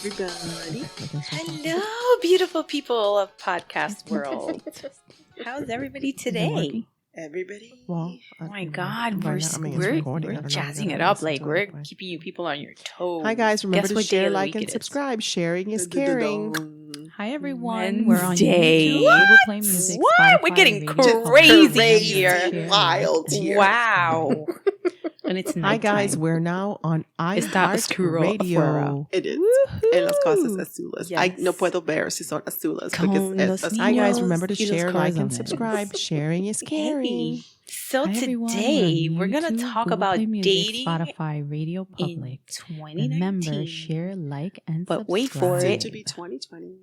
everybody. Hello, beautiful people of podcast world. How's everybody today? Everybody. Well, Oh my God, we're recording. jazzing it up. Like, we're keeping you people on your toes. Hi, guys. Remember Guess to what day share, of the like, week and it is? subscribe. Sharing is caring. Hi everyone, we're on Wednesday. YouTube, Google Play Music, What? Spotify, We're getting Radio crazy Public, here. share, Wild like, and here. Wow. And it's Hi, nighttime. guys. We're now on Está oscuro iHeartRadio. afuera. It is. Woohoo. En las cosas azules. Yes. I no puedo ver si son azules. Con los Because Hi, guys. niños Remember to y los share, like, and corazones. subscribe. Sharing is caring. Hey. So Hi, everyone. today on we're going to YouTube, talk Google about Play Music, dating Spotify, Radio in Public. 2019. Remember, share, like, and But subscribe. wait for soon it. to be 2020.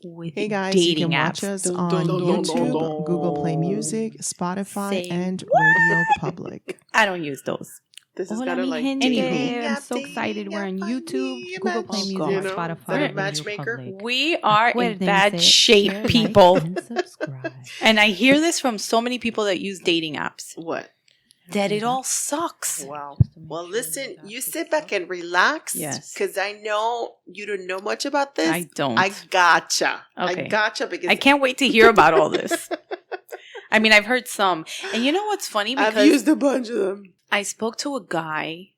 With Hey, guys. You dating can watch apps. us Dun, on dun, dun, dun, YouTube, dun, dun. Google Play Music, Spotify, Say and what? Radio Public. I don't use those. This is Hola, kind of mi like gente. dating I'm app, so excited. We're on dating app, YouTube, dating Google app. Play Oh, Music, God. You know, Spotify, that Radio matchmaker. Public. We are in Acuérdense, bad shape, share, like, people. and subscribe. And I hear this from so many people that use dating apps. What? That it all sucks. Wow. Well, listen, you sit back and relax. Yes. Because I know you don't know much about this. I don't. I gotcha. Okay. I gotcha because I can't wait to hear about all this. I mean, I've heard some. And you know what's funny? I've Because used a bunch of them. I spoke to a guy,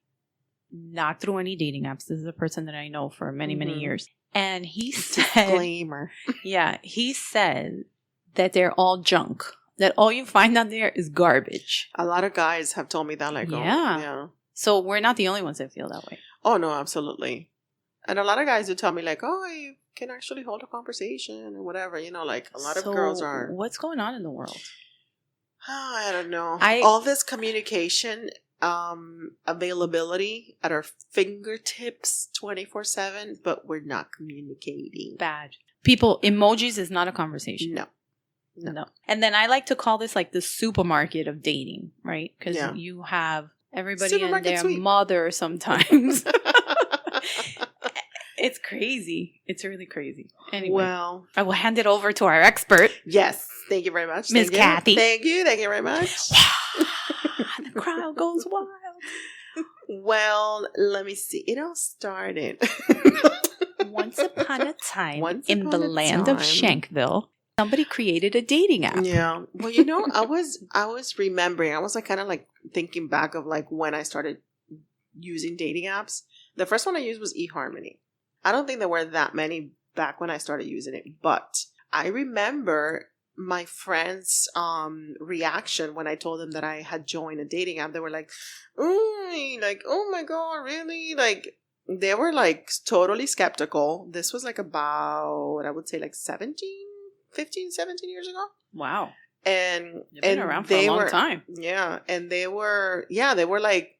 not through any dating apps. This is a person that I know for many, many Mhm. years. And he said, Disclaimer. yeah, he said that they're all junk. That all you find on there is garbage. A lot of guys have told me that, like, Yeah. oh, yeah. So we're not the only ones that feel that way. Oh, no, absolutely. And a lot of guys do tell me, like, oh, you can actually hold a conversation or whatever. You know, like, a lot of So girls are, What's going on in the world? oh, I don't know. I- All this communication availability at our fingertips 24/7, but we're not communicating. Bad. People, emojis is not a conversation. No. No. And then I like to call this like the supermarket of dating, right? Because Yeah. you have everybody Supermarket and their sweep. mother sometimes. It's crazy. It's really crazy. Anyway, Well, I will hand it over to our expert, yes. Thank you very much. Miss Thank you. Kathy. Thank you. Thank you very much. The crowd goes wild. Well, let me see. It all started. Once upon a time, Once in the upon a land of time. Shankville, somebody created a dating app. Yeah. Well, you know, I was remembering. I was like kind of like thinking back of like when I started using dating apps. The first one I used was eHarmony. I don't think there were that many back when I started using it, but I remember my friends' reaction when I told them that I had joined a dating app. They were like, oh my God, really? Like, they were like totally skeptical. This was like about, I would say like 15, 17 years ago. Wow. And You've been around for a long time. Yeah. And they were like,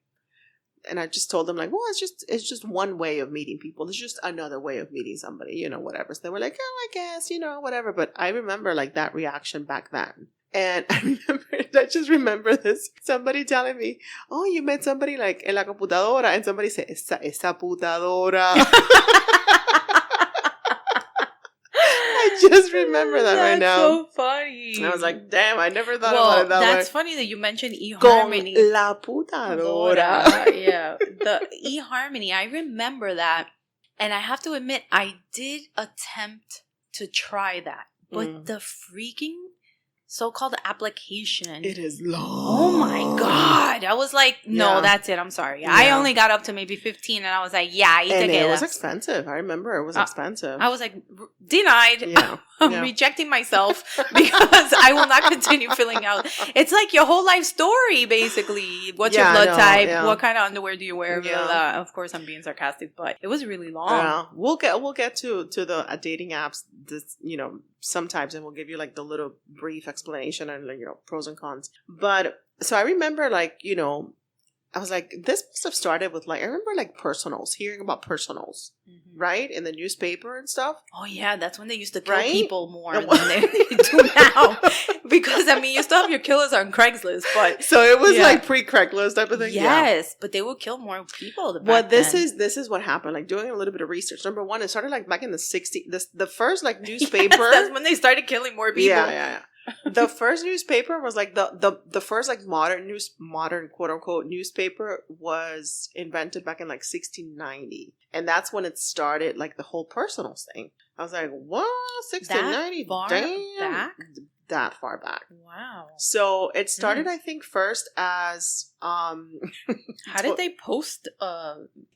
and I just told them like, well, it's just one way of meeting people. It's just another way of meeting somebody, you know, whatever. So they were like, oh, I guess, you know, whatever. But I remember like that reaction back then. And I just remember this, somebody telling me, oh, you met somebody like en la computadora. And somebody said, esa putadora. I just remember that right now. That's so funny. And I was like, damn, I never thought about it that that's way. funny that you mentioned Con eHarmony. la putadora. Yeah. The eHarmony. I remember that. And I have to admit, I did attempt to try that. But the freaking so-called application. It is long. Oh my God. I was like, no, Yeah. that's it. I'm sorry. I Yeah. only got up to maybe 15 and I was like, yeah, And it was expensive. I remember it was expensive. I was like, denied. Yeah. I'm Yeah. rejecting myself because I will not continue filling out. It's like your whole life story, basically. What's your Yeah, blood no, type? yeah. What kind of underwear do you wear? Blah, Yeah. blah, blah. Of course, I'm being sarcastic, but it was really long. Yeah. We'll get to the dating apps this, you know, sometimes, and we'll give you like the little brief explanation and like, you know, pros and cons. But so I remember like, you know, I was like, this must have started with like, I remember like personals, hearing about personals, right? In the newspaper and stuff. Oh, yeah. That's when they used to kill Right? people more And than they do now. Because, I mean, you still have your killers on Craigslist, but So it was Yeah. like pre-Craigslist type of thing. Yeah. yes, but they would kill more people. Well, back this then. is what happened. Like doing a little bit of research. Number one, it started like back in the 60s. The first like Yes, newspaper. that's when they started killing more people. Yeah. The first newspaper was like the first like modern quote unquote newspaper was invented back in like 1690, and that's when it started like the whole personals thing. I was like, what? 1690? That far Damn. back? That far back. Wow. So it started, I think, first as How did they post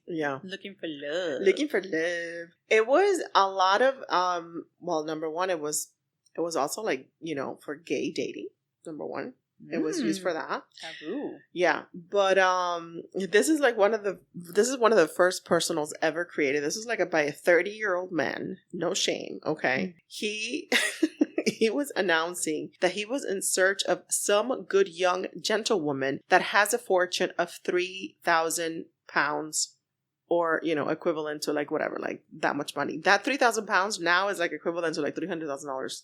yeah, looking for love? looking for love. It was a lot of well, number one, it was also like, you know, for gay dating. Number one, it was used for that. Taboo. Yeah, but this is one of the first personals ever created. This is like by a 30-year-old man. No shame, okay? He he was announcing that he was in search of some good young gentlewoman that has a fortune of 3,000 pounds, or, you know, equivalent to like whatever, like that much money. That 3,000 pounds now is like equivalent to like $300,000.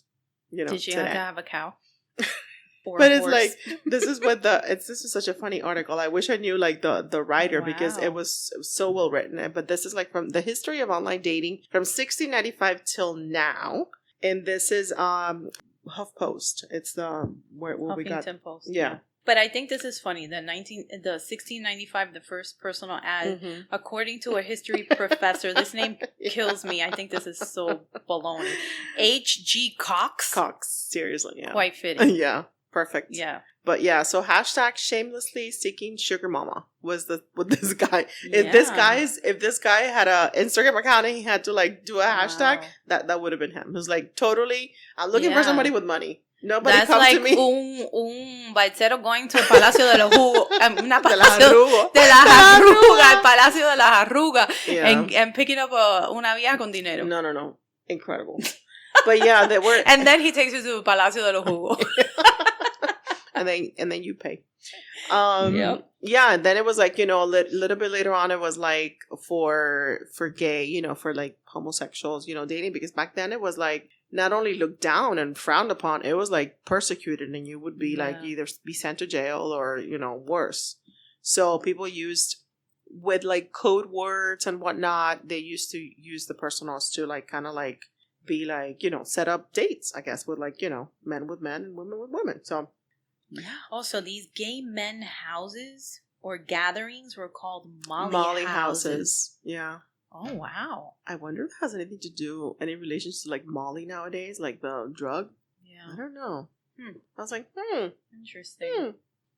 You know, did she today. have to have a cow? Or But a it's horse? like, this is such a funny article. I wish I knew like the writer, because Wow. it was so well written. But this is like from the history of online dating from 1695 till now. And this is HuffPost. It's the where we got. Huffington Post. Yeah. But I think this is funny. The 1695, the first personal ad, Mhm. according to a history professor, this name kills me. I think this is so baloney. H.G. Cox. Cox, seriously, yeah. Quite fitting. Yeah, perfect. Yeah. But yeah, so hashtag shamelessly seeking sugar mama was what this guy. If this guy had a Instagram account and he had to like do a hashtag, Wow. that would have been him. It was like, totally, I'm looking for Yeah. somebody with money. Nobody That's come like to me. un balsero going to el Palacio de los Jugos. Una De las palacio arrugas. de las arrugas. El Palacio de las Arrugas. Yeah. And picking up una vieja con dinero. No. Incredible. But yeah, they were. And then he takes you to el Palacio de los Jugos. and then you pay. Yep. Yeah, and then it was like, you know, a little bit later on, it was like for gay, you know, for like homosexuals, you know, dating, because back then it was like not only looked down and frowned upon, it was like persecuted, and you would be like either be sent to jail or, you know, worse. So people used, with like code words and whatnot, they used to use the personals to like kind of like be like, you know, set up dates, I guess, with like, you know, men with men and women with women. So Also, these gay men houses or gatherings were called Molly houses. Yeah. Oh, wow. I wonder if it has anything to do, any relations to like Molly nowadays, like the drug. Yeah. I don't know. Hmm. I was like, Interesting.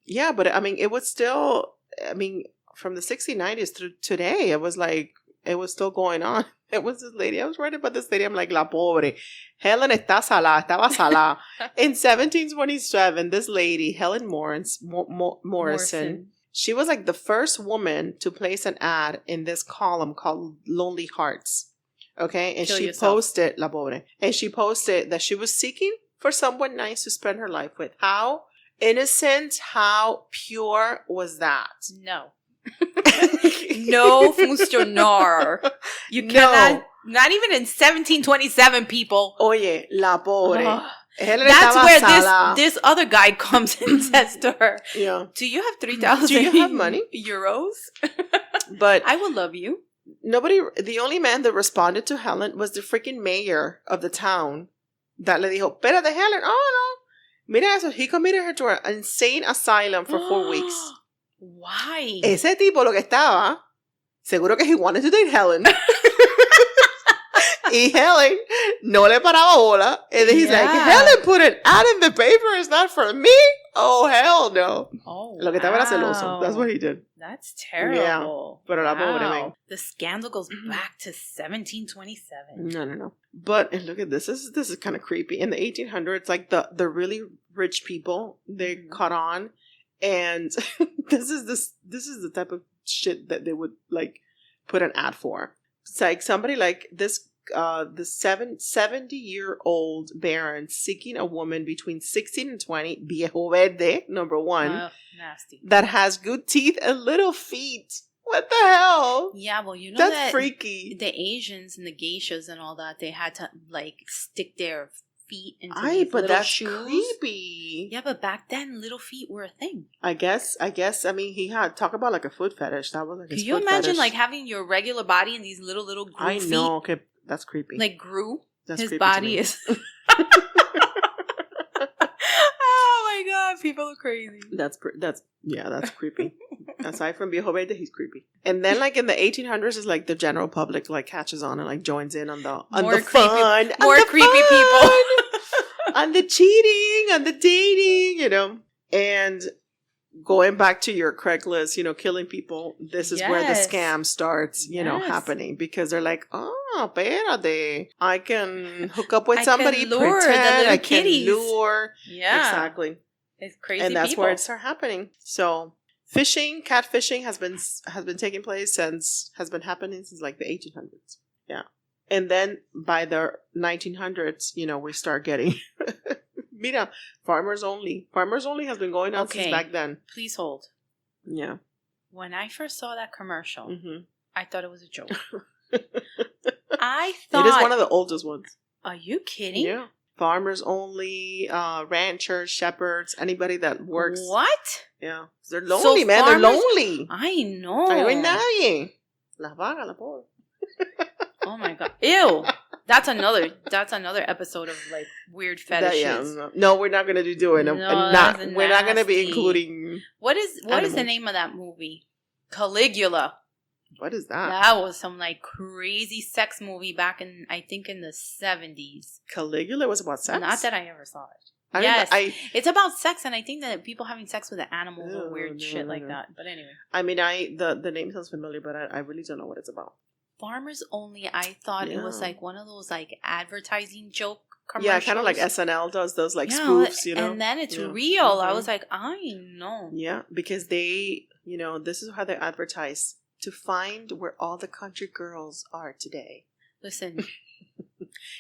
Yeah, but I mean, it was still, I mean, from the 1690s through today, it was like, it was still going on. It was this lady, I was writing about this lady, I'm like, la pobre. Helen estaba salada. In 1727, this lady, Helen Morrison, she was like the first woman to place an ad in this column called Lonely Hearts. Okay? And she posted, la pobre, and she posted that she was seeking for someone nice to spend her life with. How innocent, how pure was that? No. No funcionar. You cannot, not even in 1727, people. Oye, la pobre. Helen That's estaba where salada. this other guy comes and says to her, Yeah. do you have 3,000 Do you have money? euros? But I will love you. the only man that responded to Helen was the freaking mayor of the town that le dijo, espérate, Helen. Oh, no. Mira eso. He committed her to an insane asylum for 4 weeks. Why? Ese tipo lo que estaba, seguro que he wanted to date Helen. Y Helen no le paraba bola. And then he's like, Helen put an ad in the paper. It's not for me. Oh, hell no. Oh, Lo que estaba era celoso. That's what he did. That's terrible. Pero la pobre, man. The scandal goes back to 1727. No. But and look at this. This is kind of creepy. In the 1800s, like the really rich people, they caught on, and this is the type of shit that they would like put an ad for. It's like somebody like this. The 70-year-old baron seeking a woman between 16 and 20, viejo verde, number one, nasty, that has good teeth and little feet. What the hell? Yeah, well, you know that's that freaky. The Asians and the geishas and all that, they had to like stick their feet into these but little that's shoes. creepy. Yeah, but back then, little feet were a thing. I guess. I mean, he had talk about like a foot fetish. That was like. Can you imagine like having your regular body and these little groove feet? I know. Okay, that's creepy. Like Gru, that's his creepy body is. people are crazy. That's creepy. Aside from Viejo Verde, he's creepy. And then like in the 1800s is like the general public like catches on and like joins in on the More fun, more creepy people. on the cheating, on the dating, and going back to your Craigslist, killing people. This is where the Yes. scam starts, Yes. happening, because they're like, oh, espérate, I can hook up with I somebody, can lure the pretend, little I can kitties. lure. Yeah. Exactly. It's crazy And that's people. where it started happening. So fishing, catfishing has been taking place has been happening since like the 1800s. Yeah. And then by the 1900s, we start getting mira, farmers only. Farmers only has been going on since back then. Please hold. Yeah. When I first saw that commercial, Mm-hmm. I thought it was a joke. I thought... It is one of the oldest ones. Are you kidding? Yeah. Farmers only, ranchers, shepherds, anybody that works. What? Yeah. They're lonely, man. They're farmers- lonely. I know. Ahí no hay nadie. Las vagas, la pobre. Oh my god. Ew. That's another episode of like weird fetishes. No, we're not gonna do it. No, We're not gonna be nasty. including. What is the Animals. name of that movie? Caligula. What is that? That was some like crazy sex movie back in, I think, in the 70s. Caligula was about sex. Not that I ever saw it. I Yes. remember- It's about sex, and I think that people having sex with the animals Oh, or weird no, shit no, like no. that. But anyway. The name sounds familiar, but I really don't know what it's about. Farmers Only, I thought it was Yeah. like one of those like advertising joke commercials. Yeah, kind of like SNL does those like Yeah, spoofs, And then it's Yeah. real. I Mhm. was like, I know. Yeah, because they, this is how they advertise, to find where all the country girls are today. Listen,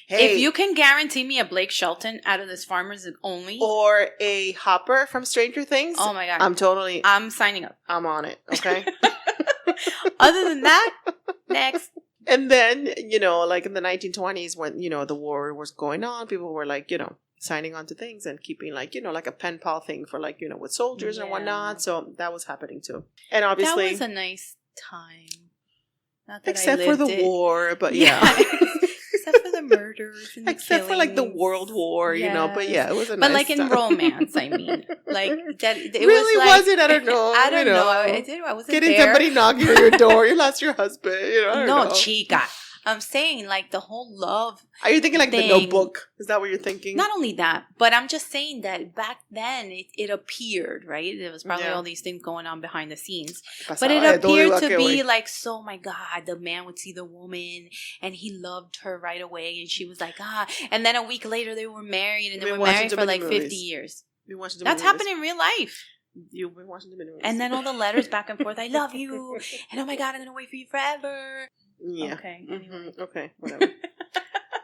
Hey, if you can guarantee me a Blake Shelton out of this Farmers Only, or a Hopper from Stranger Things, oh my god, I'm signing up. I'm on it. Okay. Other than that, next. And then, like in the 1920s when, the war was going on, people were like, signing on to things and keeping like, like a pen pal thing for like, with soldiers and Yeah. whatnot. So that was happening too. And obviously, That was a nice time. Not that except I for lived the it. war, but yeah. Except for the murders and the Except for like the killings. World War, but Yes. yeah, it was a But nice like in time. romance, I mean, like that. It Really was, like, was it? I don't know. I don't know. I wasn't Getting there. somebody knocking on your door, you lost your husband. I don't No, know. chica. I'm saying like the whole love. Are you thinking like thing. The Notebook? Is that what you're thinking? Not only that, but I'm just saying that back then it appeared, right? There was probably Yeah. all these things going on behind the scenes. Pasaba But it de todo appeared igual to que be hoy. like, so my God, the man would see the woman and he loved her right away. And she was like, And then a week later they were married and they We've were been married watching for too many like 50 movies. years. Been watching too That's many movies. happened in real life. You've been watching too many movies. And then all the letters back and forth. I love you. And oh my God, I'm going to wait for you forever. Yeah. Okay, Mhm. anyway. Okay. Whatever.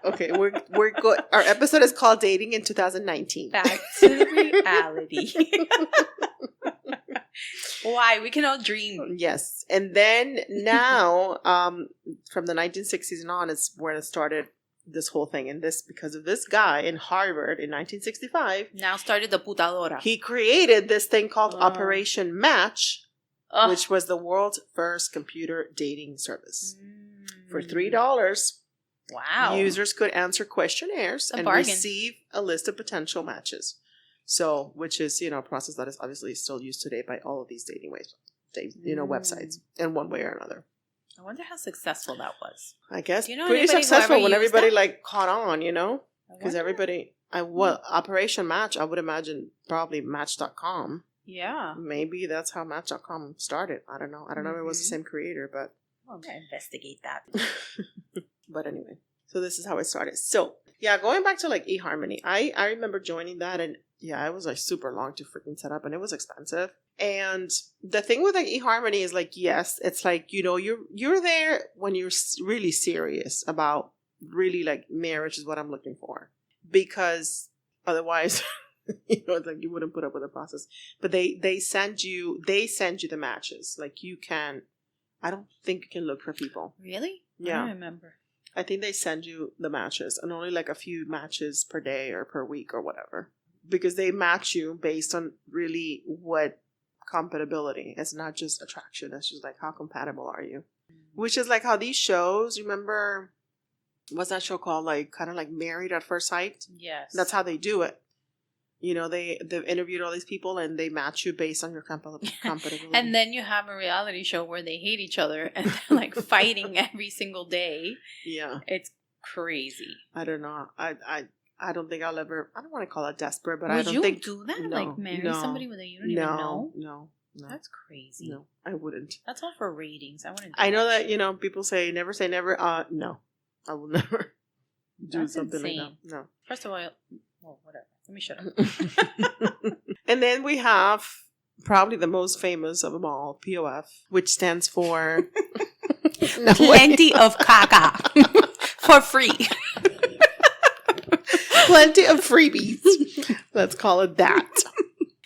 Okay. We're good. Our episode is called "Dating in 2019." Back to reality. Why? We can all dream. Yes. And then now, from the 1960s and on, is where it started. This whole thing, and this because of this guy in Harvard in 1965, Now started the putadora. he created this thing called Oh. Operation Match, Ugh. which was the world's first computer dating service. For Mm. $3, Wow. users could answer questionnaires A and bargain. receive a list of potential matches. So, which is, a process that is obviously still used today by all of these dating websites in one way or another. I wonder how successful that was. I guess Do you know pretty anybody who successful ever when used everybody that? like caught on, I because wonder. everybody, Operation Match, I would imagine probably Match.com. Yeah. Maybe that's how Match.com started. I don't know. I don't know if it was the Mhm. same creator, but I'm going to investigate that. but anyway, so this is how it started. So yeah, going back to like eHarmony, I remember joining that, and yeah, it was like super long to freaking set up, and it was expensive. And the thing with like eHarmony is like, yes, it's like, you're there when you're really serious about really like marriage is what I'm looking for, because otherwise, it's like you wouldn't put up with the process. But they send you the matches. Like I don't think you can look for people. Really? Yeah. I don't remember. I think they send you the matches, and only like a few matches per day or per week or whatever, because they match you based on really what compatibility. It's not just attraction. It's just like, how compatible are you? Which is like how these shows, remember, what's that show called? Like kind of like Married at First Sight. Yes. That's how they do it. You know, they've interviewed all these people and they match you based on your compatibility. And then you have a reality show where they hate each other and they're like fighting every single day. Yeah. It's crazy. I don't know. I don't think I'll ever. I don't want to call it desperate, but Would I don't you think do that? no, Like marry no, somebody that you don't even know? No. That's crazy. No, I wouldn't. That's all for ratings. I wouldn't. I know that people say never say never. No, I will never do That's something insane. like that. No. First of all, well, whatever. Let me shut up. And then we have probably the most famous of them all, POF, which stands for No, wait. Plenty of caca for free. Plenty of freebies. Let's call it that.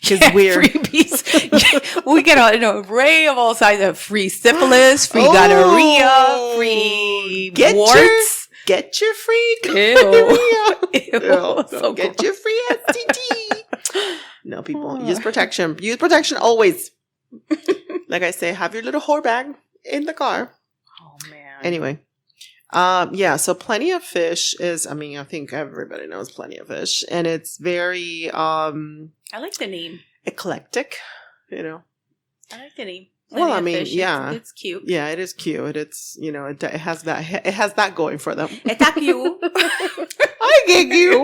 Because we're freebies. We get an array of all sizes of free syphilis, free gonorrhea, free warts. Get your free Ew. gonorrhea. Ew. Don't So get gross. your free STD. No, people, use protection. Use protection always. Like I say, have your little whore bag in the car. Oh man. Anyway. Yeah, so Plenty of Fish is, I mean, I think everybody knows Plenty of Fish. And it's very I like the name. eclectic, you know. I like the name. Well, Plenty I of mean, fish. yeah. It's cute. Yeah, it is cute. It's, you know, it has that going for them. It's cute. I get you.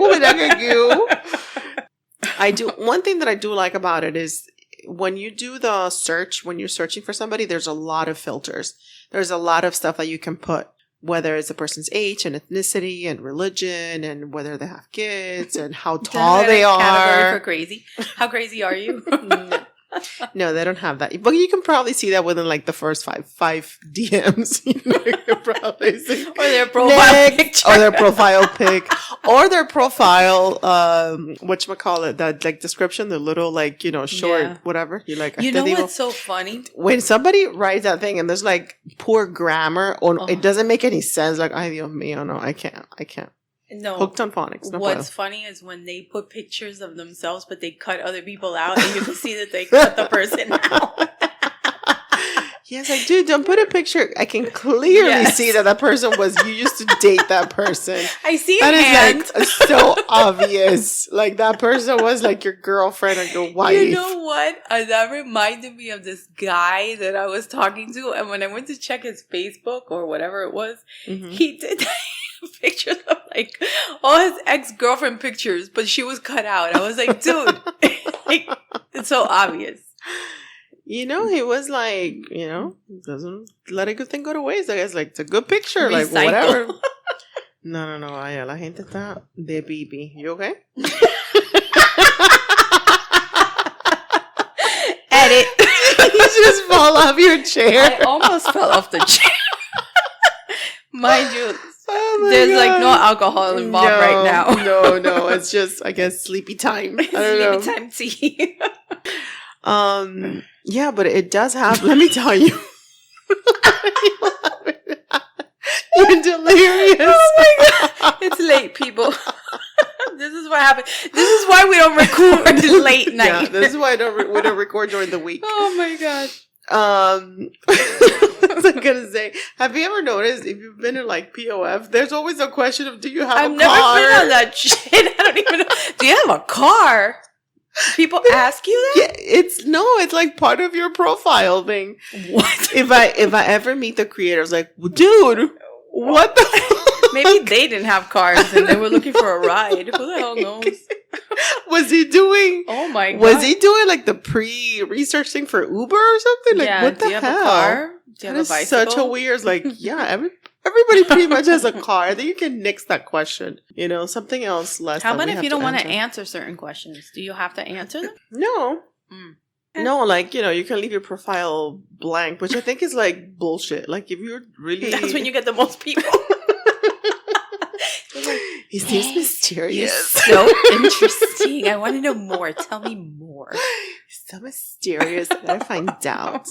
One thing that I do like about it is when you do the search, when you're searching for somebody, there's a lot of filters. There's a lot of stuff that you can put, whether it's a person's age and ethnicity and religion and whether they have kids and how tall they Category for are. crazy. How crazy are you? No, they don't have that. But you can probably see that within like the first five DMs. You know, you can probably see. Or their profile picture. Or their profile pic. Or their profile, whatchamacallit, that like description, the little like, you know, short, Yeah. whatever. You're like, You know what's so funny? when somebody writes that thing and there's like poor grammar or it doesn't make any sense, like, ay Dios mío, no, I can't. No. Hooked on phonics. No What's puedo. funny is when they put pictures of themselves, but they cut other people out, and you can see that they cut the person out. Yes, I do. Don't put a picture. I can clearly Yes. see that person you used to date that person. I see That a hand. is like so obvious. Like that person was like your girlfriend or your wife. You know what? That reminded me of this guy that I was talking to, and when I went to check his Facebook or whatever it was, Mhm. he did pictures of like all his ex-girlfriend pictures, but she was cut out. I was like, dude, like, it's so obvious. You know, he was like, you know, doesn't let a good thing go to waste. I guess like it's a good picture, like Recycle. whatever. No. Ay, la gente está de bibi. You okay? Edit. You just fall off your chair. I almost fell off the chair. Mind you, Oh my there's like God. no alcohol involved right now. No. It's just, I guess, sleepy time. I don't know. Sleepy time tea. Yeah, but it does have. Let me tell you. You're delirious. Oh my God. It's late, people. This is what happened. This is why we don't record late night. Yeah, this is why we don't record during the week. Oh my God. What was I gonna say? Have you ever noticed if you've been in like POF, there's always a question of, do you have I've a never car? been on that shit. I don't even know. Do you have a car? People ask you that? Yeah, it's like part of your profile thing. What? If I ever meet the creators, like, dude, what the Maybe they didn't have cars and they were looking for a ride. Who the hell knows? was he doing? Oh my God. Was he doing like the pre-research thing for Uber or something? Like, yeah, what the do you hell? have a car? Do you That have is a bicycle? such a weird, like, yeah, everybody pretty much has a car. I think you can nix that question. You know, something else less. How that about we if have you don't want to answer. answer certain questions? Do you have to answer them? No. Mm. No, like, you know, you can leave your profile blank, which I think is like bullshit. Like, if you're really. That's when you get the most people. He seems He's mysterious. so interesting. I want to know more. Tell me more. He's so mysterious. I gotta find out.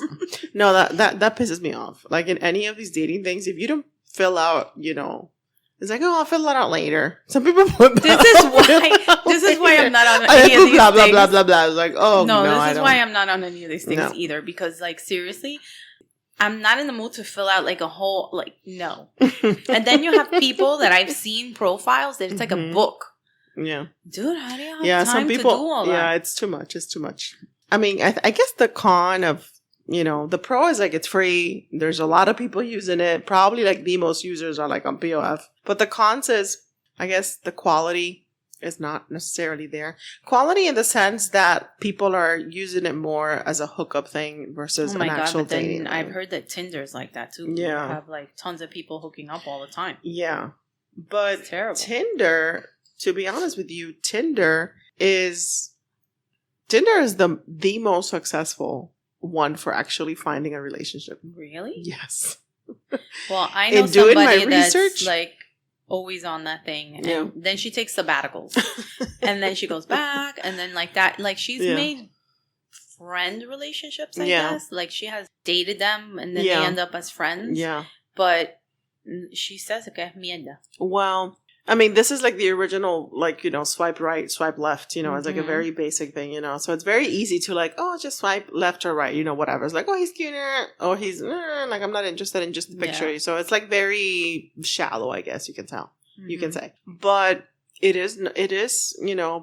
No, that pisses me off. Like, in any of these dating things, if you don't fill out, you know, it's like, oh, I'll fill that out later. Some people put This is why I'm not on I any of these blah blah things. blah blah blah. It's like, oh no, No, I this is don't. why I'm not on any of these things No. either. Because, like, seriously, I'm not in the mood to fill out like a whole, like, no. And then you have people that I've seen profiles that it's like a Mhm. book. Yeah. Dude, how do you have Yeah, time some people. to do all that? Yeah, it's too much. It's too much. I mean, I guess the con of, the pro is like it's free. There's a lot of people using it. Probably like the most users are like on POF. But the cons is, I guess the quality is not necessarily there. Quality in the sense that people are using it more as a hookup thing versus Oh my an God, actual but then dating. I've thing. heard that Tinder's like that too. Yeah. You have like tons of people hooking up all the time. Yeah. But It's terrible. Tinder, to be honest with you, Tinder is the most successful one for actually finding a relationship. Really? Yes. Well, I know In doing my somebody that's research- like always on that thing, and Yeah. then she takes sabbaticals, and then she goes back, and then like that, like she's Yeah. made friend relationships. I Yeah. guess like she has dated them, and then Yeah. they end up as friends. Yeah. But she says, "Okay, mierda." Well, I mean, this is like the original, like, swipe right, swipe left, it's like a Mhm. very basic thing, so it's very easy to like, oh, just swipe left or right, whatever. It's like, oh, he's cute, or he's, like, I'm not interested in just the picture. Yeah. So it's like very shallow, I guess you can tell, you can Mhm. say. But it is,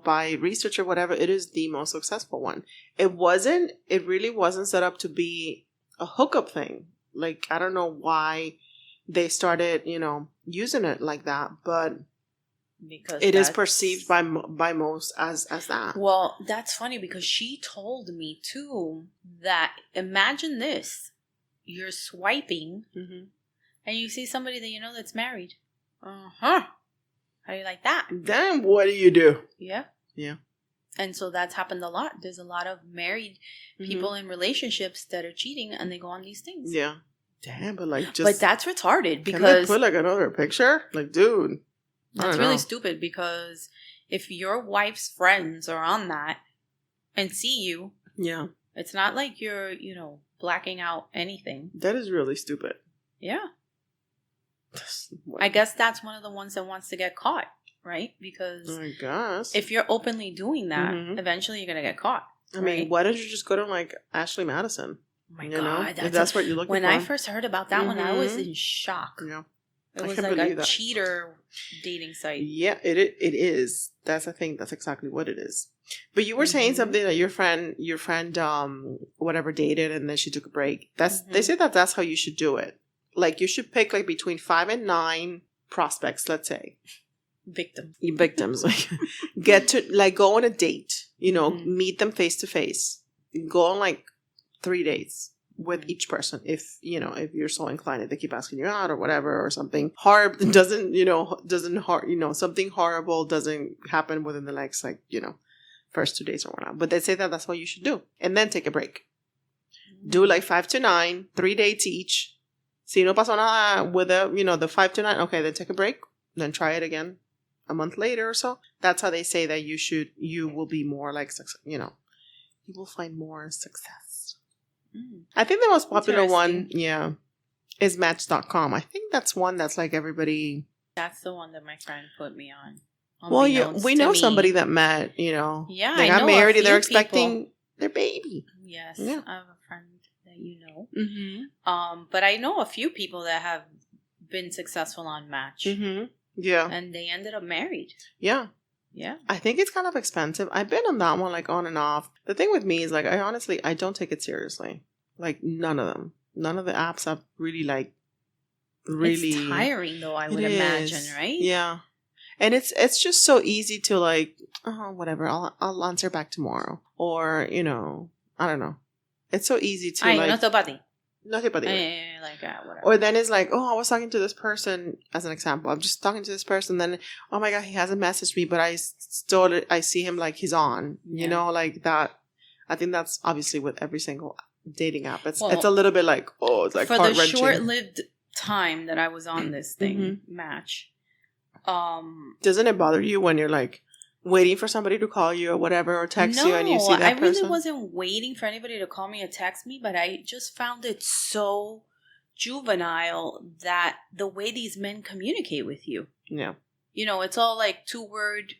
by research or whatever, it is the most successful one. It really wasn't set up to be a hookup thing. Like, I don't know why they started, using it like that, but Because it is that's- perceived by most as that. Well, that's funny because she told me too that imagine this: you're swiping Mm-hmm. and you see somebody that you know that's married. How do you like that? Then what do? Yeah. Yeah. And so that's happened a lot. There's a lot of married people in relationships that are cheating and they go on these things. Yeah. Damn, but like just. But that's retarded can they because put like another picture? Like, dude. I that's don't really know. stupid because if your wife's friends are on that and see you, Yeah. it's not like you're, blacking out anything. That is really stupid. Yeah. I guess that's one of the ones that wants to get caught, right? Because I guess. if you're openly doing that, Mhm. eventually you're going to get caught. I mean, right? why don't you just go to like Ashley Madison? Oh my you know, God. if that's what you're looking when for. I first heard about that one, I was Mhm. in shock. Yeah. It I was can't like believe a that. cheater dating site. Yeah, it is. That's the thing. That's exactly what it is. But you were saying Mhm. something that your friend, whatever dated, and then she took a break. They Mhm. say that's how you should do it. Like you should pick like between 5 and 9 prospects. Let's say Victim. victims. Like get to like go on a date. Mhm. Meet them face to face. Go on like 3 dates with Mhm. each person if you're so inclined, if they keep asking you out or whatever, or something horrible doesn't something horrible doesn't happen within the next first 2 days or whatnot. But they say that's what you should do, and then take a break. Do like 5 to 9, 3 dates each. Si no pasó nada with the 5 to 9, okay, then take a break, then try it again a month later or so. That's how they say that you will be more like you will find more success. Mm. I think the most popular one, Interesting. is Match.com. I think that's one that's like everybody. That's the one that my friend put me on. Well, Unbeknownst we to know me. somebody that met, Yeah, they I got know a married and they're few people. expecting their baby. Yes, Yeah. I have a friend that you know. Mm-hmm. But I know a few people that have been successful on Match, Mm-hmm. Yeah. and they ended up married. Yeah. Yeah. I think it's kind of expensive. I've been on that one like on and off. The thing with me is like I don't take it seriously. Like none of them. None of the apps have really really It's tiring though, I It would imagine, is. right? Yeah. And it's just so easy to like, oh, whatever, I'll answer back tomorrow. Or, I don't know. It's so easy to Ay, like no te pati. not about Like whatever. Or then it's like, oh, I was talking to this person, as an example. I'm just talking to this person, then, oh my God, he hasn't messaged me, but I see him like he's on. Yeah. Like that. I think that's obviously with every single dating app. It's Well, a little bit like, oh, it's like for the heart-wrenching. short-lived time that I was on this thing Mm-hmm. Match, Doesn't it bother you when you're like waiting for somebody to call you or whatever, or text you, and you see that I person? really wasn't waiting for anybody to call me or text me, but I just found it so juvenile that the way these men communicate with you. Yeah. It's all like 2-word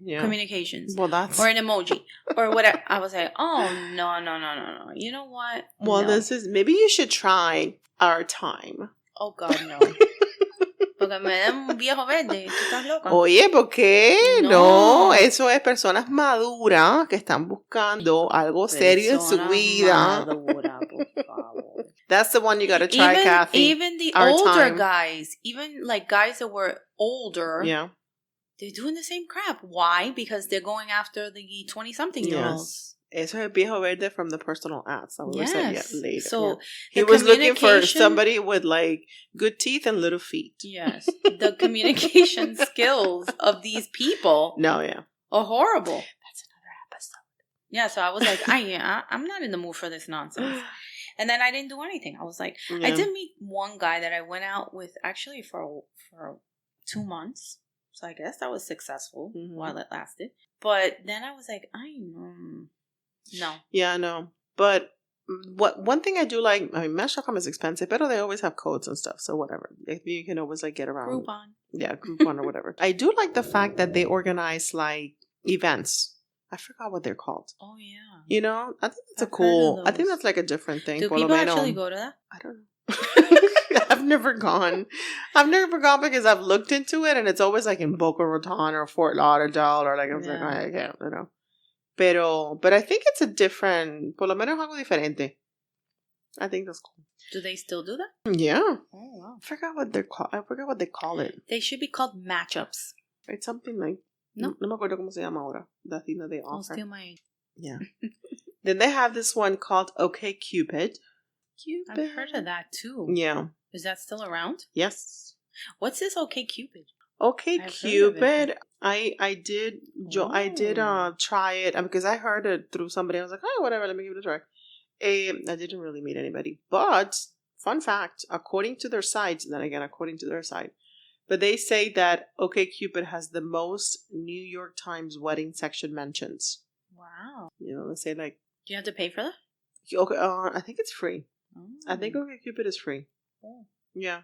Yeah. communications. Well, that's Or an emoji. Or whatever. I was like, oh, no. You know what? well. No. This is maybe you should try our time. Oh, God, no. Porque me den un viejo verde. ¿Tú estás loca? Oye, ¿por qué? No. No, eso es personas maduras que están buscando algo serio en su Persona vida. madura, por favor. That's the one you gotta try, Kathy. Even the Our older time. guys, even like guys that were older, Yeah. they're doing the same crap. Why? Because they're going after the 20-something-year-olds. Yes. Eso es el viejo verde from the personal ads that we were saying later. So yeah. He the was looking for communication- somebody with like good teeth and little feet. Yes. The communication skills of these people No, yeah. are horrible. That's another episode. Yeah, so I was like, I'm not in the mood for this nonsense. And then I didn't do anything. I was like, I did meet one guy that I went out with actually for 2 months. So I guess that was successful while it lasted. But then I was like, no. Yeah, I know. But one thing I do like, I mean, Match.com is expensive, but they always have codes and stuff, so whatever. You can always like get around. Groupon. Yeah, Groupon or whatever. I do like the fact that they organize like events. I forgot what they're called. Oh, yeah. You know, I think that's I've a cool. heard of I think those. that's like a different thing. Do Por lo people menos. actually go to that? I don't know. I've never gone. I've never gone because I've looked into it and it's always like in Boca Raton or Fort Lauderdale or like I was like, I can't, you know. But I think it's a different, por lo menos algo diferente. I think that's cool. Do they still do that? Yeah. Oh, wow. I forgot what they're called. I forgot what they call it. They should be called matchups. It's something like No. No me acuerdo cómo se llama ahora. The thing that they I'll offer. steal my... Yeah. Then they have this one called OK Cupid. Cupid. I've heard of that too. Yeah. Is that still around? Yes. What's this OK Cupid? OK I've heard of Cupid. it. I did try it because I heard it through somebody. I was like, oh, whatever, let me give it a try. I didn't really meet anybody, but fun fact, according to their site, but they say that OK Cupid has the most New York Times wedding section mentions. Wow. You know, they say like, Do you have to pay for that? okay, I think it's free. Oh. I think OK Cupid is free. Oh. Yeah,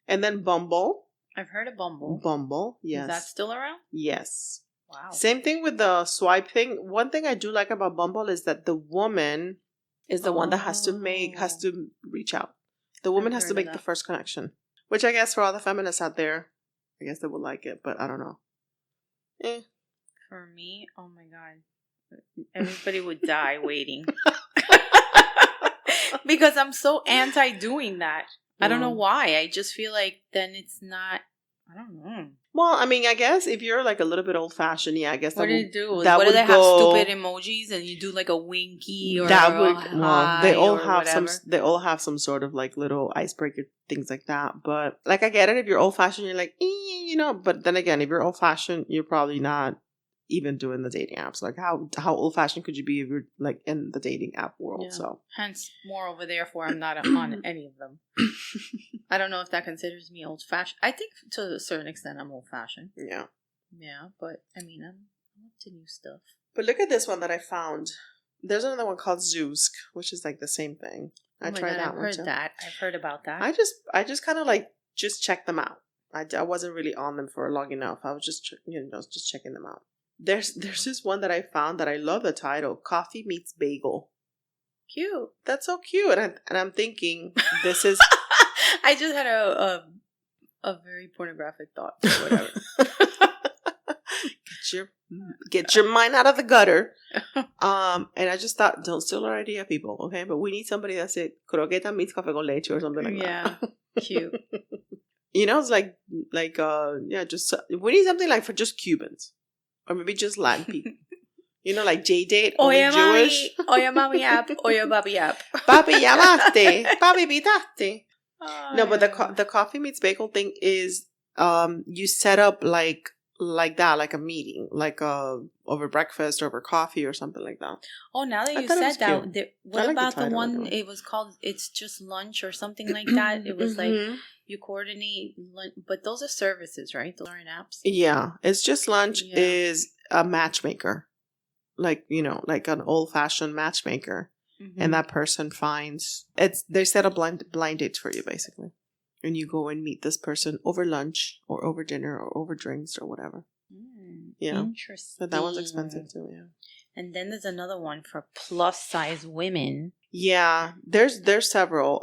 and then Bumble. I've heard of Bumble. Bumble, yes. Is that still around? Yes. Wow. Same thing with the swipe thing. One thing I do like about Bumble is that the woman is the one that has to reach out. The woman has to make the first connection. Which I guess for all the feminists out there, I guess they would like it, but I don't know. For me, oh my God. Everybody would die waiting. Because I'm so anti doing that. I don't know why. I just feel like then it's not, I don't know. Well, I mean, I guess if you're like a little bit old fashioned, yeah, I guess What do you do? that What do would they go, have stupid emojis and you do like a winky or that a would hi they all or have whatever. they all have some sort of like little icebreaker things like that. But like I get it, if you're old fashioned, you're like, you know, but then again, if you're old fashioned, you're probably not even doing the dating apps. Like how old fashioned could you be if you're like in the dating app world? Yeah. So Hence, moreover, therefore, I'm not on any of them. I don't know if that considers me old fashioned. I think to a certain extent I'm old fashioned. yeah. Yeah, but I mean, I'm up to new stuff. But look at this one that I found. There's another one called Zoosk, which is like the same thing. I tried that I've one heard too. that. I've heard about that. I just kind of like just checked them out. I wasn't really on them for long enough. I was just just checking them out. There's this one that I found that I love the title, Coffee Meets Bagel. Cute. That's so cute. And I'm thinking this is I just had a very pornographic thought. Or whatever. get your mind out of the gutter. And I just thought, don't steal our idea, people, okay? But we need somebody that said croqueta meets café con leche or something like that. Cute. You know, it's like just we need something like for just Cubans. Or maybe just Latin people. You know, like J-Date, only Jewish. Oye mami app, oye papi app. Papi llamaste, papi pitaste. Oh, No, but the Coffee Meets Bagel thing is you set up like that, like a meeting, like over breakfast, over coffee or something like that. Oh, now that you thought it said was that, what I like about the the title one, anyway. it was called It's Just Lunch or something like that? It was like, Mhm. you coordinate lunch, but those are services, right? Those aren't apps. Yeah, It's Just Lunch Yeah. is a matchmaker. Like, you know, like an old-fashioned matchmaker. Mm-hmm. And that person finds they set up blind dates for you basically, and you go and meet this person over lunch or over dinner or over drinks or whatever. Yeah, Interesting. but that one's expensive too. Yeah, And then there's another one for plus size women. Yeah, there's several.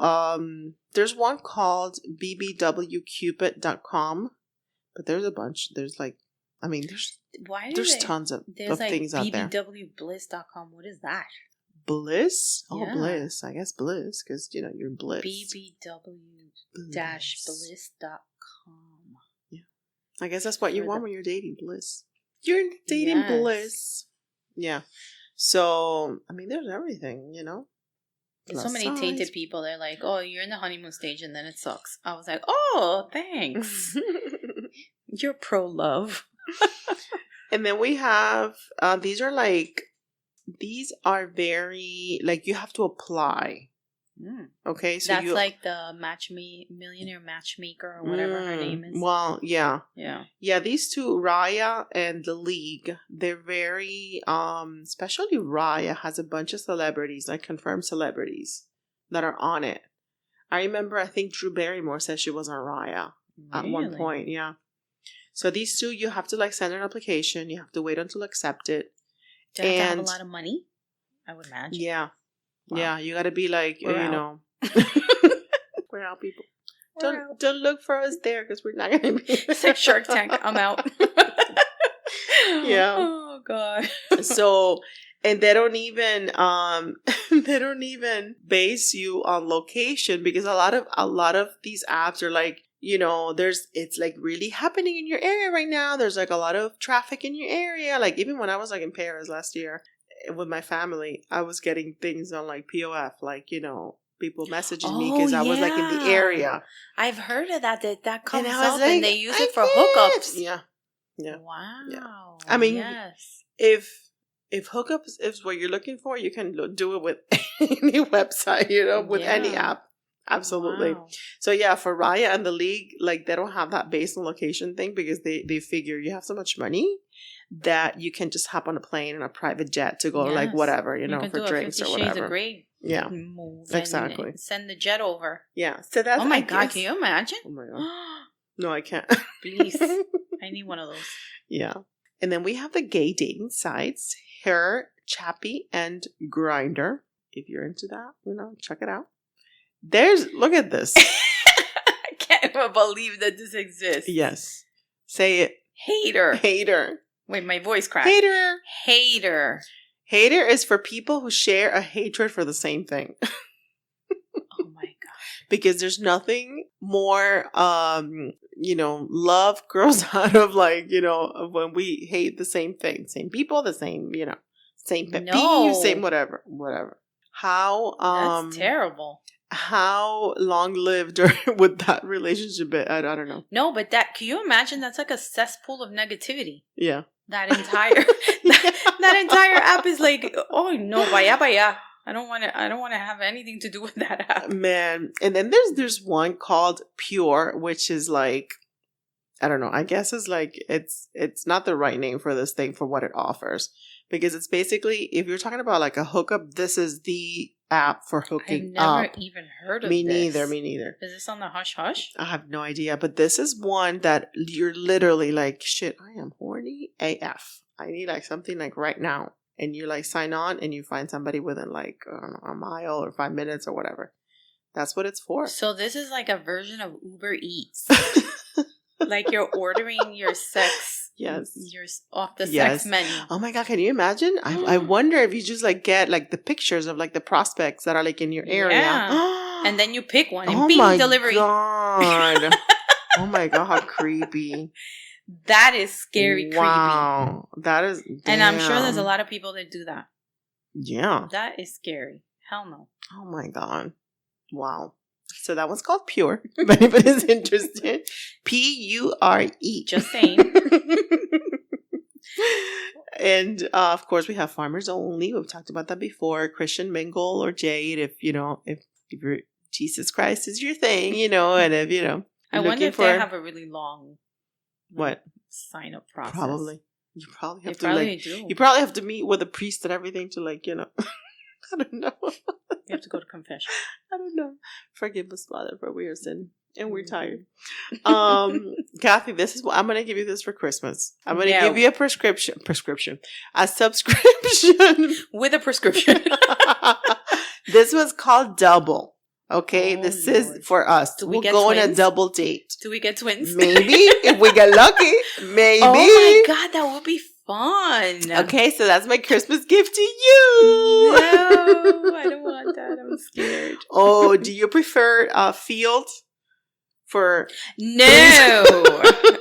There's one called bbwcupid.com, but there's a bunch. There's like, I mean, there's tons of like things out there. bbwbliss.com. What is that? Bliss? Oh, Yeah. bliss. I guess bliss, because, you know, you're bliss. bbw-bliss.com. Yeah. I guess that's what you For want the- when you're dating bliss. You're dating Yes. bliss. Yeah. So, I mean, there's everything, you know? There's so Plus many size. tainted people. They're like, oh, you're in the honeymoon stage and then it sucks. I was like, oh, thanks. You're pro-love. And then we have, these are very, like, you have to apply. Mm. Okay, so That's like the millionaire matchmaker or whatever her name is. Well, yeah. Yeah. Yeah, these two, Raya and The League, they're very, especially Raya has a bunch of celebrities, like confirmed celebrities, that are on it. I remember, I think Drew Barrymore said she was on Raya at one Really? point, yeah. So these two, you have to like send an application, you have to wait until accepted. Do you have to have a And- lot of money? I would imagine. Yeah. Wow. Yeah, you gotta be like, We're you out. know. We're out, people. We're out. Don't look for us there, because we're not gonna be. It's like Shark Tank. I'm out. Yeah. Oh God. So, and they don't even base you on location, because a lot of these apps are like, you know, it's like really happening in your area right now. There's like a lot of traffic in your area. Like even when I was like in Paris last year with my family, I was getting things on like POF, like, you know, people messaging me because I was like in the yeah. area. I've heard of that comes And I was up like, and they use I it for can't. hookups. Yeah. Yeah. Wow. Yeah. I mean, yes. If hookups is what you're looking for, you can do it with any website, you know, with any Yeah. app. Absolutely. Wow. So yeah, for Raya and The League, like they don't have that based on location thing, because they figure you have so much money that you can just hop on a plane and a private jet to go like Yes. whatever, you know, can for do drinks a or 50 Shades whatever. of Grey Yeah. move. Exactly. And send the jet over. Yeah. So that's Oh my I God, guess- can you imagine? Oh my God. No, I can't. Please. I need one of those. Yeah. And then we have the gay dating sites, Hair, Chappy, and Grinder. If you're into that, you know, check it out. Look at this. I can't even believe that this exists. Yes. Say it. Hater. Hater. Wait, my voice cracked. Hater. Hater. Hater is for people who share a hatred for the same thing. Oh my God. Because there's nothing more, you know, love grows out of like, you know, of when we hate the same thing. Same people, the same, you know, same pet No. peeves, same whatever. How, That's terrible. how long lived would that relationship be? I don't know. No, but can you imagine? That's like a cesspool of negativity. Yeah. That entire that entire app is like, oh no, vaya. I don't want to have anything to do with that app. Man. And then there's one called Pure, which is like, I don't know, I guess it's like, it's not the right name for this thing for what it offers. Because it's basically, if you're talking about like a hookup, this is the app for I've hooking never up. even heard of Me this. neither. Is this on the Hush Hush? I have no idea. But this is one that you're literally like, shit, I am horny AF. I need like something like right now. And you like sign on and you find somebody within like, I don't know, a mile or 5 minutes or whatever. That's what it's for. So this is like a version of Uber Eats. Like you're ordering your sex. Yes. Your off the Yes. sex menu. Oh my God, can you imagine? I wonder if you just like get like the pictures of like the prospects that are like in your area. Yeah. And then you pick one and Oh bing, my delivery. God. Oh my God, how creepy. That is scary Wow. That is creepy. And I'm sure there's a damn. lot of people that do that. Yeah. That is scary. Hell no. Oh my God. Wow. So that one's called Pure. If anybody's interested. Pure. Just saying. And of course we have Farmers Only. We've talked about that before. Christian Mingle or Jade, if you know, if you're, Jesus Christ is your thing, you know, and if you know, I you're wonder looking if they have a really long what sign up process. probably you probably They have to probably like do. you probably have to meet with a priest and everything to like, you know. I don't know. You have to go to confession. I don't know. Forgive us, Father, for we are sin and we're tired. Kathy, this is what I'm gonna give you this for Christmas. I'm gonna No. give you a a subscription With a prescription. This was called Double. Okay, Oh, this Lord. is for us. Do we We'll get go on a twins? double date. Do we get twins? Maybe if we get lucky. Maybe. Oh my God, that would be fun. Okay, so that's my Christmas gift to you. No, I don't want that. I'm scared. Oh, do you prefer field for? No.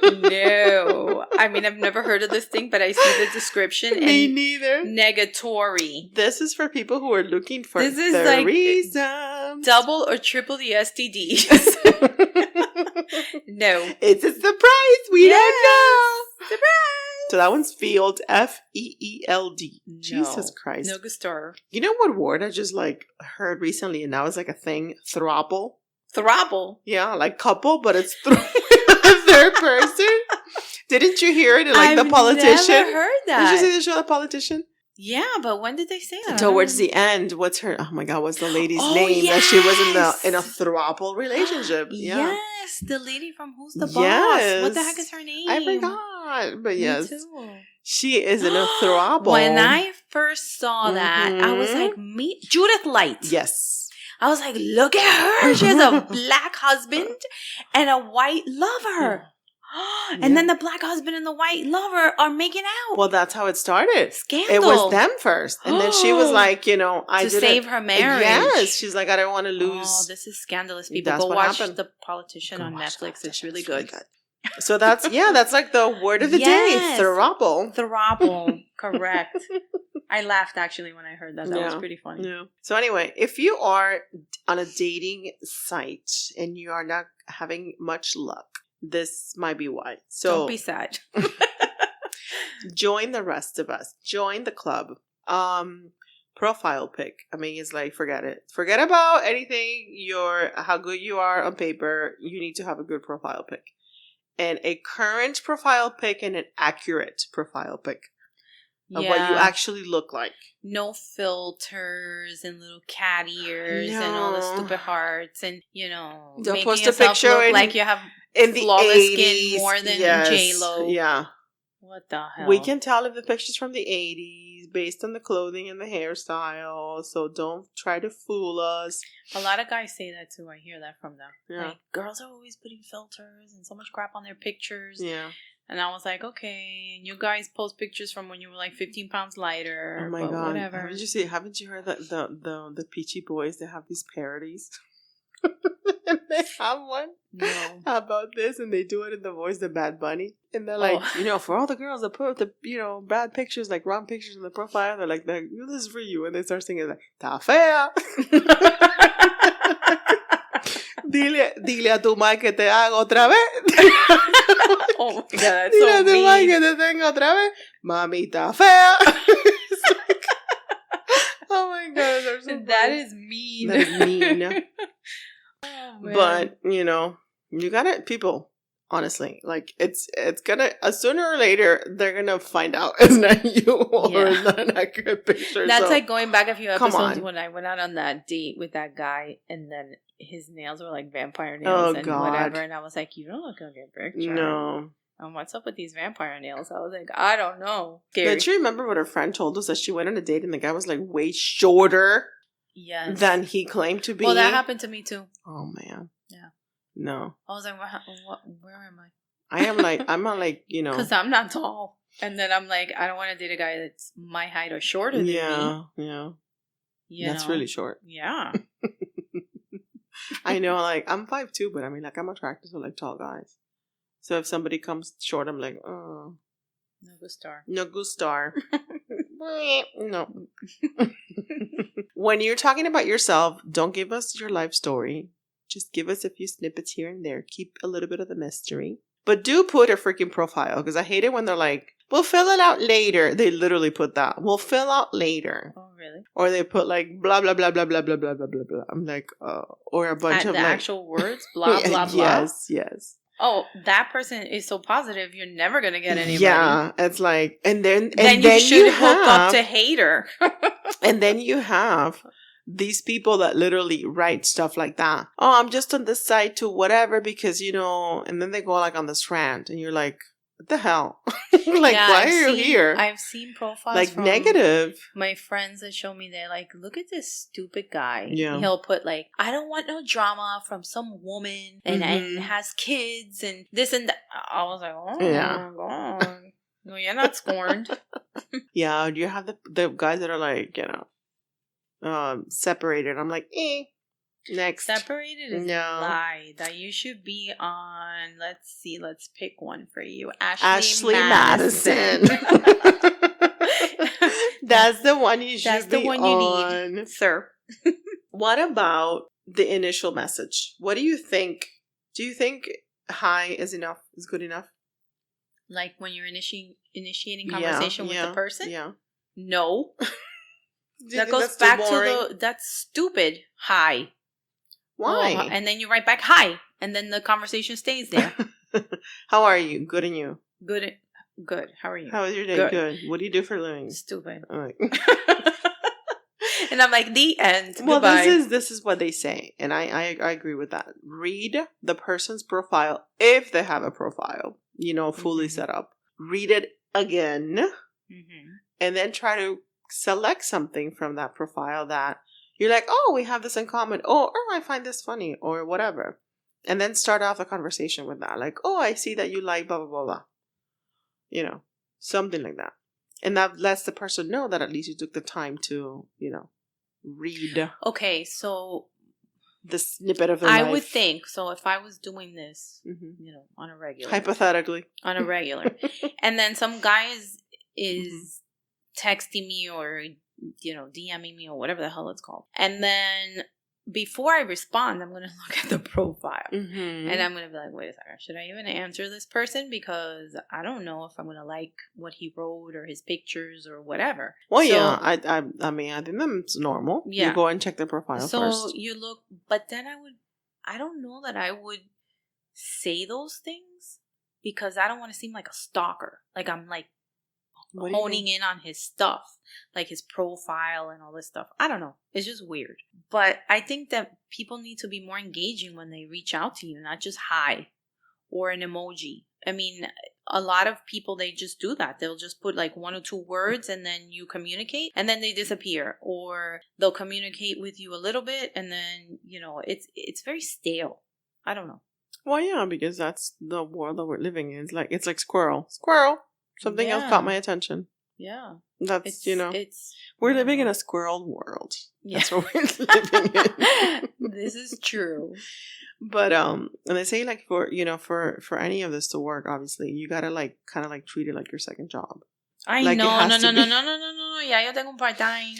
No. I mean, I've never heard of this thing, but I see the description Me and neither. negatory. This is for people who are looking for This is like threesomes. Double or triple the STDs. No. It's a surprise. We Yes. don't know. Surprise. So that one's field. FEELD. Jesus No. Christ. No guitar. You know what word I just like heard recently, and now it's like a thing? Throuple. Throbble. Yeah, like couple, but it's third person. Didn't you hear it in like I've The Politician? never heard that. Did you see the show The Politician? Yeah, but when did they say that? Towards the end, what's her? Oh my God, what's the lady's Oh, name? That she was yes. in a throuple relationship. Yeah, Yes, the lady from Who's the Boss? Yes. What the heck is her name? I forgot, but Me yes, too. she is in a throuple. When I first saw that, I was Mhm. like, "Me, Judith Light." yes, I was like, "Look at her! She has a black husband and a white lover." And then the black husband and the white lover are making out. well, that's how it started. Scandal. It was them first, and then she was like, I to didn't save her marriage. Yes, she's like, I don't want to lose. Oh, this is scandalous. People, That's go what watch happened. The Politician Go on watch Netflix. that. It's really Really good. So that's that's like the word of the Yes. day, throuple. Throuple. Correct. I laughed actually when I heard that. That was Yeah. pretty funny. Yeah. So anyway, if you are on a dating site and you are not having much luck, this might be why. So Don't be sad. join the rest of us. Join the club. Profile pic. I mean, it's like, forget it. Forget about anything. How good you are on paper. You need to have a good profile pic. And a current profile pic and an accurate profile pic of what you actually look like. No filters and little cat ears and all the No. stupid hearts and, Don't making post a yourself picture look in- like you have In the flawless 80s. skin more than yes, J-Lo. Yeah. What the hell? We can tell if the picture's from the 80s based on the clothing and the hairstyle. So don't try to fool us. A lot of guys say that too. I hear that from them. Yeah. Like, girls are always putting filters and so much crap on their pictures. Yeah. And I was like, okay. And you guys post pictures from when you were like 15 pounds lighter. Oh my but God. Whatever. Haven't you heard that the Peachy Boys, they have these parodies? And they have one No. about this, and they do it in the voice of Bad Bunny. And they're like, for all the girls that put the, bad pictures, like wrong pictures in the profile, they're like, this is for you. And they start singing like, "Ta fea." Dile a tu madre que te haga otra vez. Oh my God, that's Dile so a tu madre mean. que te tenga otra vez. Mamita fea. It's like, oh my God, they're so That funny. is mean. That is mean. Oh, man. But, you gotta, people, honestly, like, it's gonna, sooner or later, they're gonna find out it's not you or Yeah. it's not an accurate picture. That's so. like going back a few Come episodes on. when I went out on that date with that guy and then his nails were like vampire nails Oh, and God. whatever. And I was like, you don't look like a picture. No. And what's up with these vampire nails? I was like, I don't know. Scary. Don't you remember what her friend told us that she went on a date and the guy was like way shorter Yes. than he claimed to be? Well, that happened to me too. Oh, man. Yeah. No. I was like, where am I? I'm not like, Because I'm not tall. And then I'm like, I don't want to date a guy that's my height or shorter than me. Yeah. That's really short. Yeah. I know, like, I'm 5'2", but I mean, like, I'm attracted to, like, tall guys. So if somebody comes short, I'm like, oh. No good star. No gustar. No. When you're talking about yourself, don't give us your life story. Just give us a few snippets here and there. Keep a little bit of the mystery. But do put a freaking profile, because I hate it when they're like, we'll fill it out later. They literally put that. We'll fill out later. Oh, really? Or they put like blah, blah, blah, blah, blah, blah, blah, blah, blah, blah. I'm like, or a bunch of The like. actual words? Blah, blah, blah. Yes. Oh, that person is so positive, you're never going to get anybody. Yeah, it's like, and then you should hook have, up to hater. and then you have these people that literally write stuff like that. Oh, I'm just on this site to whatever because, and then they go like on this rant and you're like, what the hell? Like, Yeah, why are you here? I've seen profiles Like from negative. my friends that show me, they're like, look at this stupid guy. Yeah. He'll put like, I don't want no drama from some woman and has kids and this and that. I was like, oh Yeah. my God. No, you're not scorned. Yeah, you have the guys that are like, separated. I'm like, next. Separated is No. a lie. That you should be on, let's pick one for you. Ashley Madison. That's the one you should That's the be one you on. need, sir. What about the initial message? What do you think? Do you think hi is enough? Is good enough? Like when you're initiating conversation with the person? Yeah. No. Do you That think goes that's too back boring? to that's stupid. Hi. Why? Oh, and then you write back hi. And then the conversation stays there. How are you? Good, and you? Good. How are you? How was your day? Good. Good. What do you do for a living? Stupid. I'm like, And I'm like, the end. well, Goodbye. this is what they say, and I agree with that. Read the person's profile if they have a profile, fully set up. Read it again, and then try to select something from that profile that you're like, oh, we have this in common. Oh, I find this funny, or whatever, and then start off the conversation with that, like, oh, I see that you like blah blah blah blah, something like that, and that lets the person know that at least you took the time to, read. Okay, so The snippet of their I life. would think, so if I was doing this, on a regular. Hypothetically. On a regular. And then some guy is texting me or, DMing me or whatever the hell it's called. And then before I respond, I'm going to look at the profile. And I'm going to be like, wait a second, should I even answer this person? Because I don't know if I'm going to like what he wrote or his pictures or whatever. Well, So, yeah, I mean, I think that's normal. Yeah. You go and check their profile So first. you look, but then I don't know that I would say those things because I don't want to seem like a stalker. Like I'm like What do you honing mean? in on his stuff, like his profile and all this stuff. I don't know. It's just weird. But I think that people need to be more engaging when they reach out to you, not just hi or an emoji. I mean, a lot of people, they just do that. They'll just put like 1 or 2 words and then you communicate and then they disappear, or they'll communicate with you a little bit and then, it's very stale. I don't know. Well, yeah, because that's the world that we're living in. It's like squirrel. Something else Yeah. caught my attention. Yeah. That's, It's we're living in a squirrel world. Yeah. That's what we're living in. This is true. But and they say like for any of this to work, obviously you gotta like kind of like treat it like your second job. Ay, Like, it no. has to be- Ya yo tengo un part-time.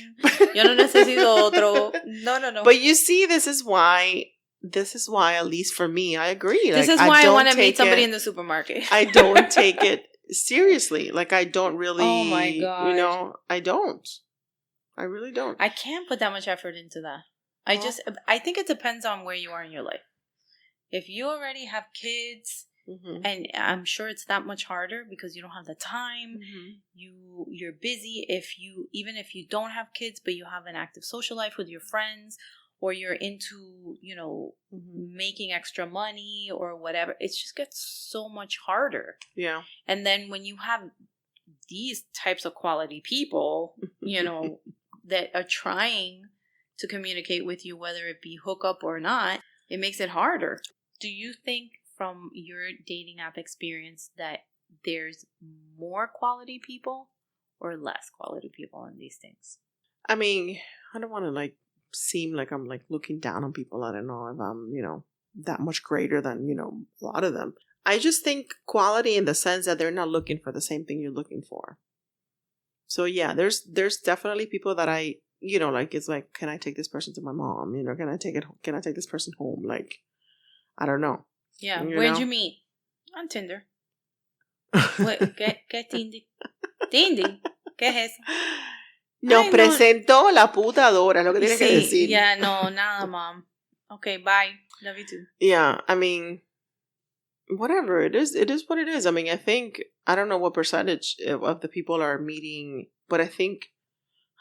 Yo no necesito otro. No. But you see, this is why at least for me, I agree. This Like, is why I don't want to meet take somebody it- in the supermarket. I don't take it seriously. Like I don't really. Oh my gosh. I don't. I really don't. I can't put that much effort into that. I think it depends on where you are in your life. If you already have kids, and I'm sure it's that much harder because you don't have the time, you're busy. Even if you don't have kids, but you have an active social life with your friends, or you're into, making extra money or whatever, it just gets so much harder. Yeah. And then when you have these types of quality people, that are trying to communicate with you, whether it be hookup or not, it makes it harder. Do you think from your dating app experience that there's more quality people or less quality people in these things? I mean, I don't want to like seem like I'm like looking down on people. I don't know if I'm, that much greater than, a lot of them. I just think quality in the sense that they're not looking for the same thing you're looking for. So yeah, there's definitely people that I, like, it's like, can I take this person to my mom? Can I take this person home? Like, I don't know. Yeah. You Where'd know? you meet? On Tinder. ¿Qué Tindy? Tindy. ¿Qué es eso? Nos Ay, no. presentó la puta Dora, lo que tiene que Sí, decir. yeah, no, nada, mom. Okay, bye. Love you too. Yeah, I mean, whatever it is what it is. I mean, I don't know what percentage of the people are meeting, but I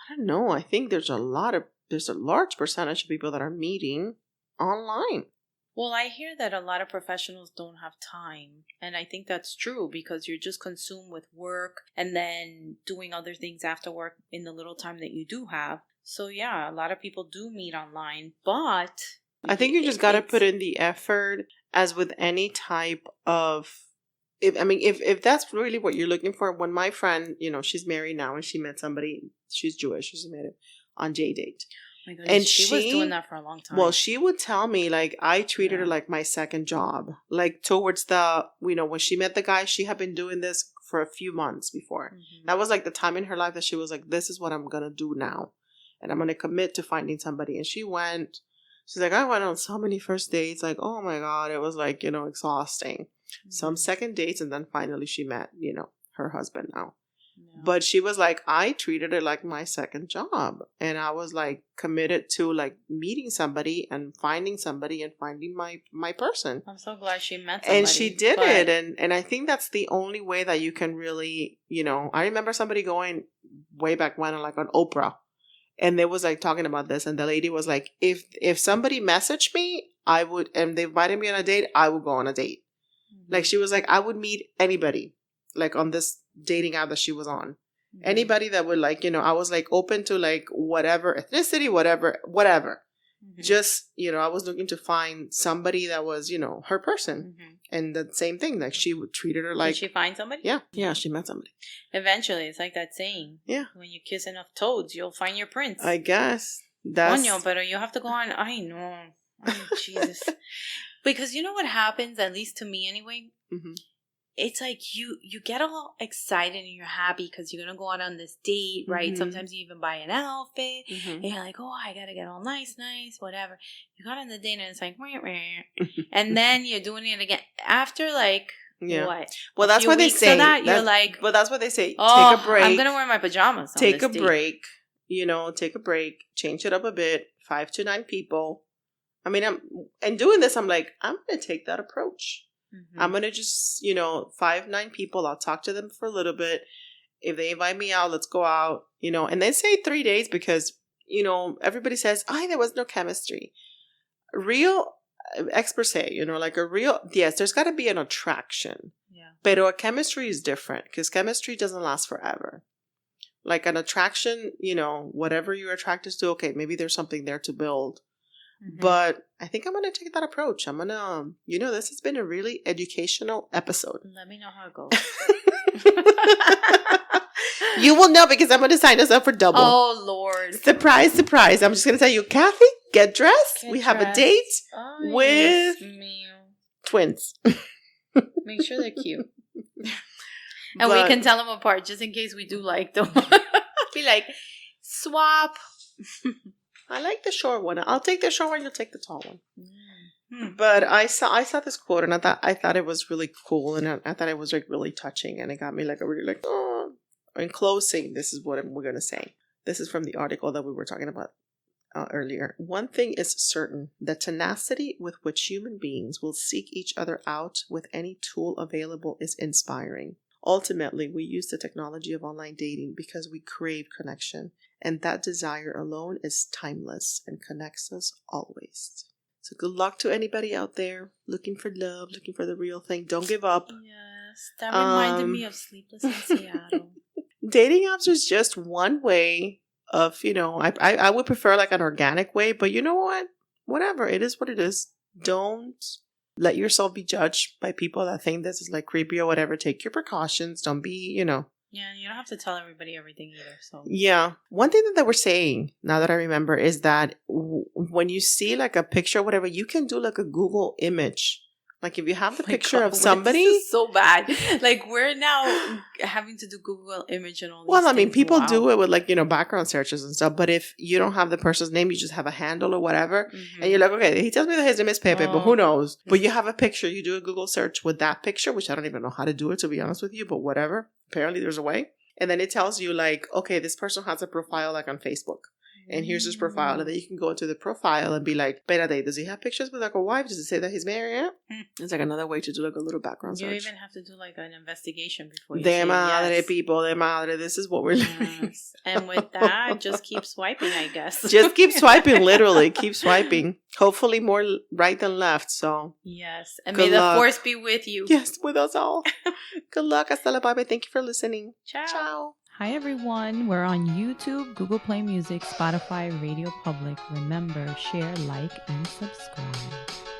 don't know. I think there's a lot of there's a large percentage of people that are meeting online. Well, I hear that a lot of professionals don't have time. And I think that's true because you're just consumed with work and then doing other things after work in the little time that you do have. So, yeah, a lot of people do meet online, but I think you just got to put in the effort, as with any type of, if that's really what you're looking for. When my friend, she's married now and she met somebody, she's Jewish, she met him on JDate. My goodness, and she was doing that for a long time. Well, she would tell me, like, I treated her like my second job. Like, towards the, when she met the guy, she had been doing this for a few months before. Mm-hmm. That was like the time in her life that she was like, this is what I'm going to do now. And I'm going to commit to finding somebody. And she's like, I went on so many first dates. Like, oh my God, it was like, exhausting. Mm-hmm. Some second dates. And then finally she met, her husband now. Yeah. But she was like, I treated it like my second job. And I was like committed to like meeting somebody and finding somebody and finding my person. I'm so glad she met somebody. And she did it. And I think that's the only way that you can really, I remember somebody going way back when like on Oprah. And they was like talking about this. And the lady was like, if somebody messaged me, I would, and they invited me on a date, I would go on a date. Mm-hmm. Like she was like, I would meet anybody like on this dating app that she was on. Mm-hmm. Anybody that would like, I was like open to like whatever ethnicity, whatever. Mm-hmm. Just, I was looking to find somebody that was, her person. Mm-hmm. And the same thing, like she would treated her like. Did she find somebody? Yeah. Yeah, she met somebody. Eventually, it's like that saying. Yeah. When you kiss enough toads, you'll find your prince. I guess. That's. Coño, but you have to go on. I know. Jesus. Because you know what happens, at least to me anyway? Mm-hmm. It's like you get all excited and you're happy because you're going to go out on this date, right? Mm-hmm. Sometimes you even buy an outfit. Mm-hmm. And you're like, oh, I got to get all nice, whatever. You got on the date and it's like, and then you're doing it again. After like, what? Well, that's what they say. You're like, well, that's what they say. Oh, take a break. I'm going to wear my pajamas. Take a break. Take a break. Change it up a bit. 5 to 9 people. I mean, and doing this, I'm like, I'm going to take that approach. Mm-hmm. I'm going to just, 5, 9 people. I'll talk to them for a little bit. If they invite me out, let's go out, and they say 3 days because, everybody says, there was no chemistry. Real experts say, like a real, yes, there's got to be an attraction. Yeah. But a chemistry is different because chemistry doesn't last forever. Like an attraction, whatever you're attracted to, okay, maybe there's something there to build. Mm-hmm. But I think I'm going to take that approach. I'm going to, this has been a really educational episode. Let me know how it goes. You will know because I'm going to sign us up for double. Oh, Lord. Surprise, surprise. I'm just going to tell you, Kathy, get dressed. We have a date with twins. Make sure they're cute. And we can tell them apart just in case we do like them. Be like, swap. I like the short one. I'll take the short one. You'll take the tall one. Mm. But I saw this quote and I thought it was really cool and I thought it was like really touching and it got me like really like oh. In closing, this is what we're gonna say. This is from the article that we were talking about earlier. One thing is certain: the tenacity with which human beings will seek each other out with any tool available is inspiring. Ultimately, we use the technology of online dating because we crave connection. And that desire alone is timeless and connects us always. So good luck to anybody out there looking for love, looking for the real thing. Don't give up. Yes, that reminded me of Sleepless in Seattle. Dating apps is just one way of, I would prefer like an organic way, but you know what? Whatever. It is what it is. Don't let yourself be judged by people that think this is like creepy or whatever. Take your precautions. Don't be, Yeah, you don't have to tell everybody everything either. So yeah. One thing that they were saying, now that I remember, is that when you see like a picture or whatever, you can do like a Google image. Like if you have the picture of somebody. This is so bad. Like we're now having to do Google image and all these Well, I mean, things. people do it with like, background searches and stuff. But if you don't have the person's name, you just have a handle or whatever. Mm-hmm. And you're like, okay, he tells me that his name is Pepe, but who knows? But you have a picture. You do a Google search with that picture, which I don't even know how to do it, to be honest with you. But whatever. Apparently there's a way. And then it tells you like, okay, this person has a profile like on Facebook. And here's his profile. And then you can go into the profile and be like, espérate, does he have pictures with like a wife? Does it say that he's married? It's like another way to do like a little background You search. even have to do like an investigation before you De say madre, yes. people, de madre. This is what we're doing. Yes. And with that, just keep swiping, I guess. Just keep swiping, literally. Keep swiping. Hopefully more right than left. So, Yes. And Good may luck. the force be with you. yes, with us all. Good luck. Hasta la bye. Thank you for listening. Ciao. Ciao. Hi, everyone. We're on YouTube, Google Play Music, Spotify, Radio Public. Remember, share, like, and subscribe.